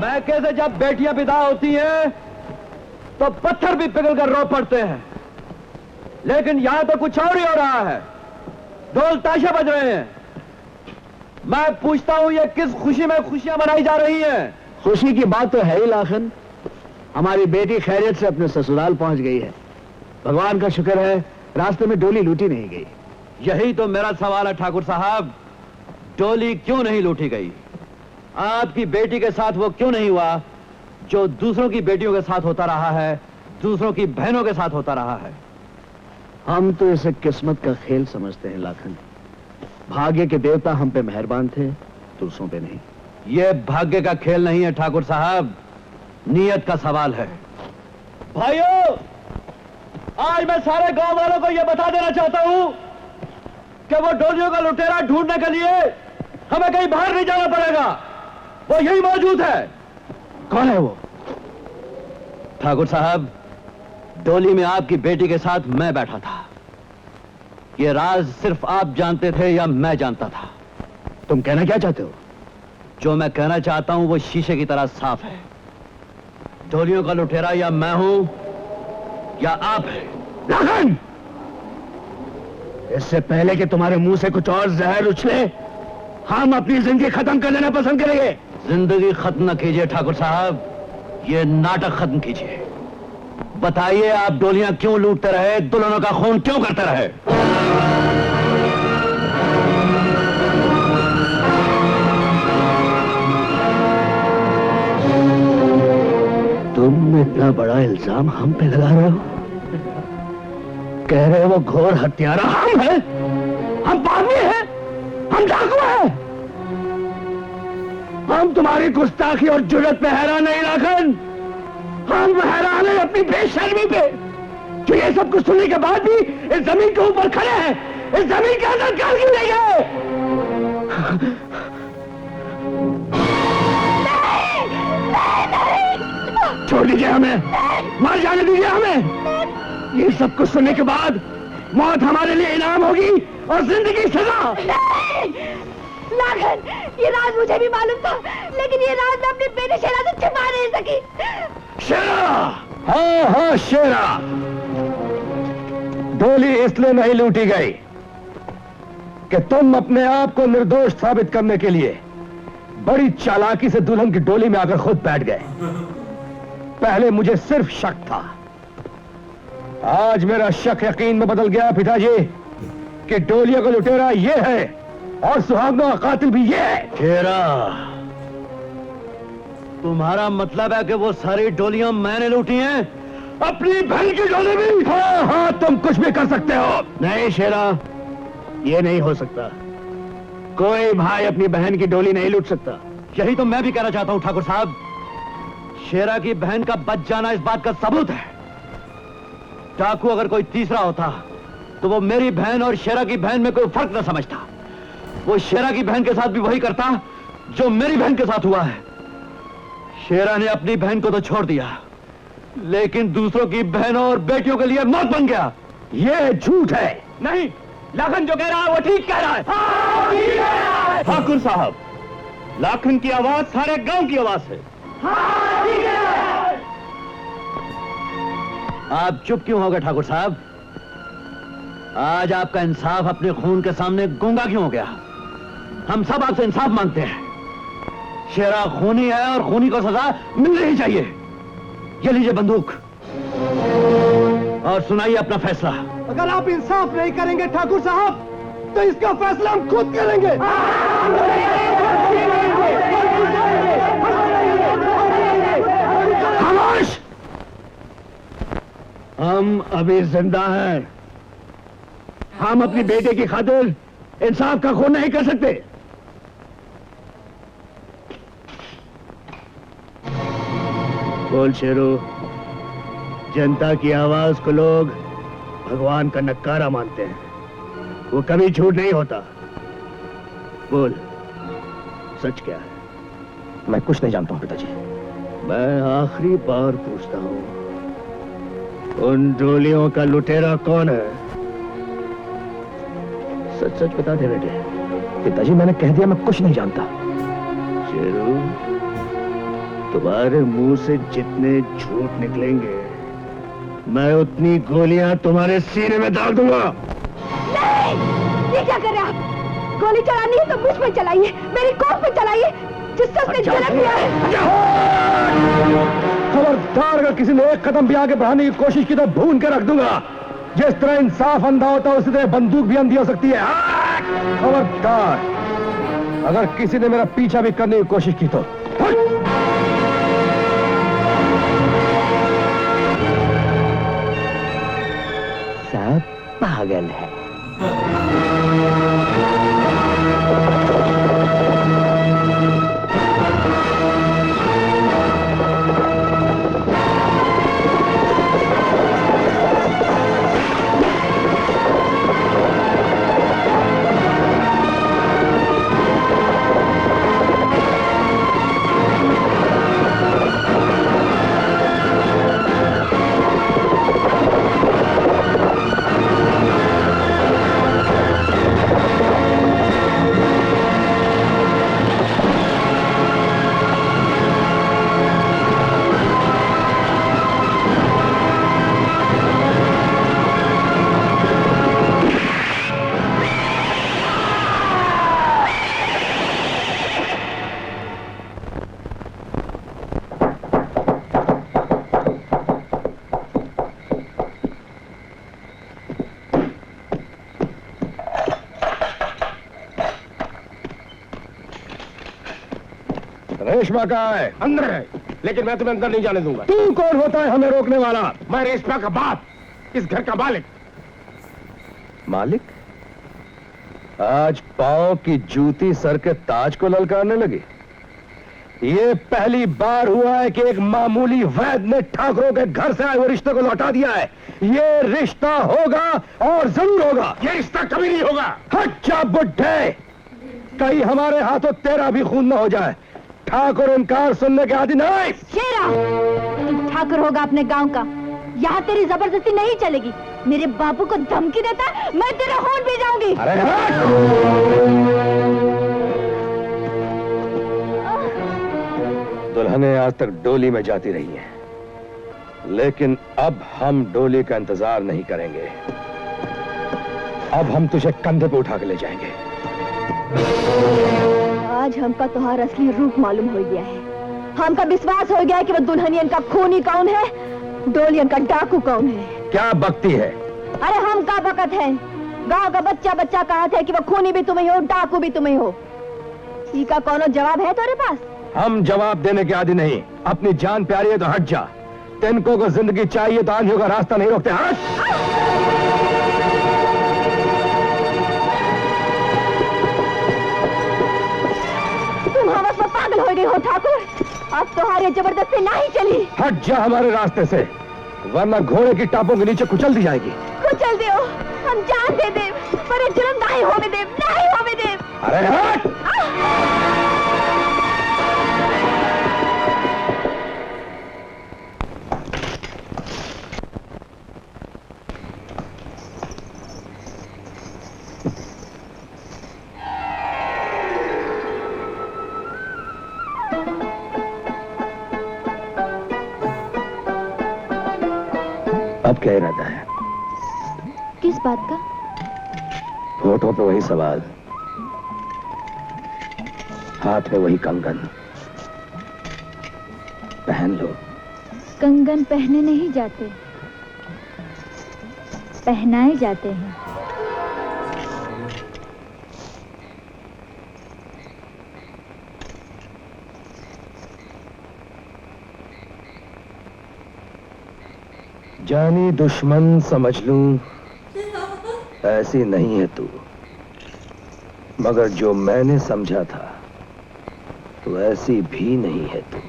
मैके से जब बेटियां विदा होती हैं तो पत्थर भी पिघल कर रो पड़ते हैं, लेकिन यहां तो कुछ और ही हो रहा है। ढोल ताशे बज रहे हैं। मैं पूछता हूं ये किस खुशी में खुशियां मनाई जा रही हैं? खुशी की बात तो है ही लाखन, हमारी बेटी खैरियत से अपने ससुराल पहुंच गई है। भगवान का शुक्र है रास्ते में डोली लूटी नहीं गई। यही तो मेरा सवाल है ठाकुर साहब, डोली क्यों नहीं लूटी गई? आपकी बेटी के साथ वो क्यों नहीं हुआ जो दूसरों की बेटियों के साथ होता रहा है, दूसरों की बहनों के साथ होता रहा है? हम तो इसे किस्मत का खेल समझते हैं लाखन। भाग्य के देवता हम पे मेहरबान थे, दूसरों पे नहीं। ये भाग्य का खेल नहीं है ठाकुर साहब, नियत का सवाल है। भाइयों, आज मैं सारे गांव वालों को यह बता देना चाहता हूं कि वो डोलियों का लुटेरा ढूंढने के लिए हमें कहीं बाहर नहीं जाना पड़ेगा, वो यही मौजूद है। कौन है वो? ठाकुर साहब, डोली में आपकी बेटी के साथ मैं बैठा था। ये राज सिर्फ आप जानते थे या मैं जानता था? तुम कहना क्या चाहते हो? जो मैं कहना चाहता हूं वो शीशे की तरह साफ है। डोलियों का लुटेरा या मैं हूं या आप हैं। लाखन, इससे पहले कि तुम्हारे मुंह से कुछ और जहर उछले, हम अपनी जिंदगी खत्म कर लेना पसंद करेंगे। जिंदगी खत्म न कीजिए ठाकुर साहब, ये नाटक खत्म कीजिए। बताइए आप डोलियां क्यों लूटते रहे, दुल्हनों का खून क्यों करते रहे? तुम इतना बड़ा इल्जाम हम पे लगा रहे हो? कह रहे हो वो घोर हत्यारा हम हैं, हम पापी हैं, हम डाकू हैं। हम तुम्हारी गुस्ताखी और जुर्रत पे हैरान नहीं लाखन, हम हैरान हैं अपनी बेशर्मी पे, जो ये सब कुछ सुनने के बाद भी इस जमीन के ऊपर खड़े हैं, इस जमीन के अंदर कारगिल नहीं गए। छोड़ दीजिए हमें, मर जाने दीजिए हमें। ये सब कुछ सुनने के बाद मौत हमारे लिए इनाम होगी और जिंदगी सजा। लाखन, ये राज मुझे भी मालूम था, लेकिन ये राज मैं अपनी बेटी शेरा से छिपा नहीं सकी। शेरा! हाँ हाँ शेरा, डोली इसलिए नहीं लूटी गई कि तुम अपने आप को निर्दोष साबित करने के लिए बड़ी चालाकी से दुल्हन की डोली में आकर खुद बैठ गए। पहले मुझे सिर्फ शक था, आज मेरा शक यकीन में बदल गया पिताजी कि डोलियों का लुटेरा ये है और सुहागनों का कातिल भी ये है। शेरा, तुम्हारा मतलब है कि वो सारी डोलियां मैंने लूटी हैं? अपनी बहन की डोली भी? हाँ हाँ, तुम कुछ भी कर सकते हो। नहीं शेरा, ये नहीं हो सकता। कोई भाई अपनी बहन की डोली नहीं लूट सकता। यही तो मैं भी कहना चाहता हूं ठाकुर साहब। शेरा की बहन का बच जाना इस बात का सबूत है। डाकू अगर कोई तीसरा होता तो वो मेरी बहन और शेरा की बहन में कोई फर्क न समझता। वो शेरा की बहन के साथ भी वही करता जो मेरी बहन के साथ हुआ है। शेरा ने अपनी बहन को तो छोड़ दिया, लेकिन दूसरों की बहनों और बेटियों के लिए मौत बन गया। ये झूठ है। नहीं, लाखन जो कह रहा है वो ठीक कह रहा है। ठाकुर साहब, लाखन की आवाज सारे गांव की आवाज है। आप चुप क्यों हो गए ठाकुर साहब? आज आपका इंसाफ अपने खून के सामने गूंगा क्यों हो गया? हम सब आपसे इंसाफ मांगते हैं। शेरा खूनी है और खूनी को सजा मिलनी ही चाहिए। ये लीजिए बंदूक और सुनाइए अपना फैसला। अगर आप इंसाफ नहीं करेंगे ठाकुर साहब, तो इसका फैसला हम खुद करेंगे। खामोश! हम अभी जिंदा हैं। हम अपनी बेटे की खातिर इंसाफ का खून नहीं कर सकते। बोल शेरू, जनता की आवाज को लोग भगवान का नक्कारा मानते हैं, वो कभी झूठ नहीं होता। बोल, सच क्या है? मैं कुछ नहीं जानता हूं पिताजी। मैं आखिरी बार पूछता हूं, उन डोलियों का लुटेरा कौन है? सच सच बता दे बेटे। पिताजी मैंने कह दिया मैं कुछ नहीं जानता। शेरू, तुम्हारे मुंह से जितने झूठ निकलेंगे मैं उतनी गोलियां तुम्हारे सीने में डाल दूंगा। नहीं, ये क्या कर रहे हैं आप? गोली चलानी है तो मुझ पे चलाइए, मेरी कोख पे चलाइए, जिससे उसने जन्म लिया है। खबरदार, अगर किसी ने एक कदम भी आगे बढ़ाने की कोशिश की तो भून के रख दूंगा। जिस तरह इंसाफ अंधा होता है उसी तरह बंदूक भी अंधी हो सकती है। खबरदार, अगर किसी ने मेरा पीछा भी करने की कोशिश की तो सब पागल है। रेशमा कहाँ है? अंदर है, लेकिन मैं तुम्हें अंदर नहीं जाने दूंगा। तू कौन होता है हमें रोकने वाला? मैं रेशमा का बाप, इस घर का मालिक। मालिक? आज पांव की जूती सर के ताज को ललकारने लगी। ये पहली बार हुआ है कि एक मामूली वैद ने ठाकुरों के घर से आए हुए रिश्ते को लौटा दिया है। ये रिश्ता होगा और जरूर होगा। ये रिश्ता कभी नहीं होगा। हट जा बुड्ढे, कहीं हमारे हाथों तेरा भी खून न हो जाए। ठाकुर इनकार सुनने के आदि नहीं। शेरा, तू ठाकुर होगा अपने गांव का, यहाँ तेरी जबरदस्ती नहीं चलेगी। मेरे बापू को धमकी देता है, मैं तेरा खून पी जाऊंगी। अरे हट! दुल्हनें आज तक डोली में जाती रही हैं, लेकिन अब हम डोली का इंतजार नहीं करेंगे। अब हम तुझे कंधे पे उठा के ले जाएंगे। आज हमका तुम्हार असली रूप मालूम हो गया है। हमका विश्वास हो गया है कि वो दुल्हनियन का खूनी कौन है, डोलियन का डाकू कौन है। क्या बकती है? अरे हम का बकत है? गांव का बच्चा बच्चा कहा था कि वो खूनी भी तुम्हें हो, डाकू भी तुम्हें हो। इसका कौनो जवाब है तेरे पास? हम जवाब देने के आदि नहीं। अपनी जान प्यारी है तो हट जा। तिनको को जिंदगी चाहिए तो आंधियों का रास्ता नहीं रोकते। हट! पागल हो गई हो ठाकुर, अब तुम्हारी जबरदस्ती नहीं चली। हट जा हमारे रास्ते से, वरना घोड़े की टापों के नीचे कुचल दी जाएगी। कुचल दो, हम जान दे दे, पर ये जुल्म नहीं होने दे, नहीं होने दे। अरे हट! अब क्या इरादा है? किस बात का? फोटो पे वही सवाल, हाथ में वही कंगन। पहन लो। कंगन पहने नहीं जाते, पहनाए जाते हैं। जानी दुश्मन समझ लूं, ऐसी नहीं है तू, मगर जो मैंने समझा था तो ऐसी भी नहीं है तू।